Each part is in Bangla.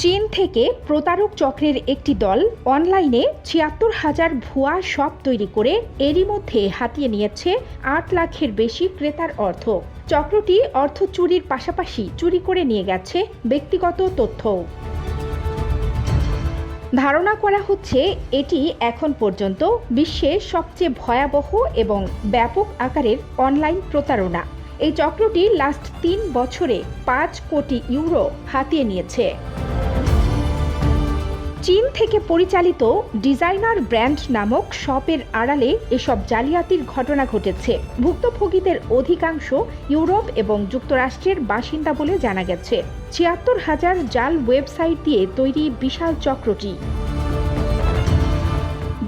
চীন থেকে প্রতারক চক্রের একটি দল অনলাইনে ৭৬,০০০ ভুয়া শপ তৈরি করে এরই মধ্যে হাতিয়ে নিয়েছে ৮ লাখের বেশি ক্রেতার অর্থ। চক্রটি অর্থ চুরির পাশাপাশি চুরি করে নিয়ে গেছে ব্যক্তিগত তথ্য। ধারণা করা হচ্ছে এটি এখন পর্যন্ত বিশ্বের সবচেয়ে ভয়াবহ এবং ব্যাপক আকারের অনলাইন প্রতারণা। এই চক্রটি লাস্ট ৩ বছরে ৫ কোটি ইউরো হাতিয়ে নিয়েছে। চীন থেকে পরিচালিত ডিজাইনার ব্র্যান্ড নামক শপের আড়ালে এসব জালিয়াতির ঘটনা ঘটেছে। ভুক্তভোগীদের অধিকাংশ ইউরোপ এবং যুক্তরাষ্ট্রের বাসিন্দা বলে জানা গেছে। ৭৬,০০০ জাল ওয়েবসাইট দিয়ে তৈরি বিশাল চক্রটি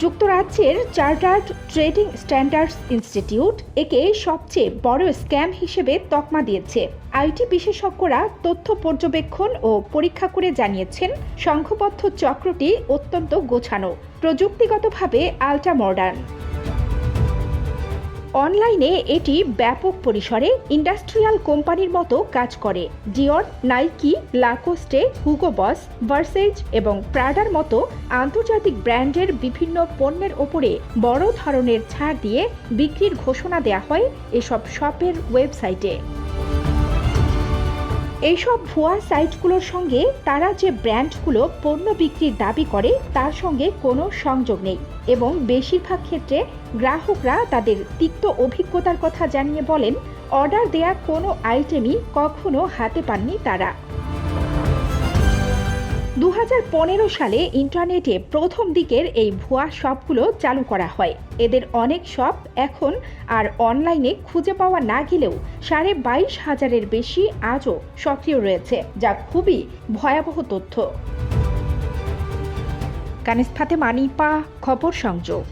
যুক্তরাজ্যের চার্টার্ড ট্রেডিং স্ট্যান্ডার্ডস ইনস্টিটিউট একে সবচেয়ে বড় স্ক্যাম হিসেবে তকমা দিয়েছে। আইটি বিশেষজ্ঞরা তথ্য পর্যবেক্ষণ ও পরীক্ষা করে জানিয়েছেন সংঘবদ্ধ চক্রটি অত্যন্ত গোছানো, প্রযুক্তিগতভাবে আল্ট্রা মডার্ন। অনলাইনে এটি ব্যাপক পরিসরে ইন্ডাস্ট্রিয়াল কোম্পানির মতো কাজ করে। ডিওর, নাইকি, লাকোস্টে, হুগো বস, ভার্সেজ এবং প্রাডার মতো আন্তর্জাতিক ব্র্যান্ডের বিভিন্ন পণ্যের ওপরে বড় ধরনের ছাড় দিয়ে বিক্রির ঘোষণা দেওয়া হয় এসব শপের ওয়েবসাইটে। এইসব ভুয়া সাইটগুলোর সঙ্গে তারা যে ব্র্যান্ডগুলো পণ্য বিক্রির দাবি করে তার সঙ্গে কোনো সংযোগ নেই এবং বেশিরভাগ ক্ষেত্রে গ্রাহকরা তাদের তিক্ত অভিজ্ঞতার কথা জানিয়ে বলেন অর্ডার দেয়া কোনো আইটেমই কখনো হাতে পাননি তারা। ২০১৫ সালে ইন্টারনেটে প্রথম দিকের এই ভুয়া শপগুলো চালু করা হয়। এদের অনেক শপ এখন আর অনলাইনে খুঁজে পাওয়া না গেলেও ২২,৫০০-এর বেশি আজও সক্রিয় রয়েছে, যা খুবই ভয়াবহ তথ্য। কানিজ ফাতেমা, নিপা, খবর সংযোগ।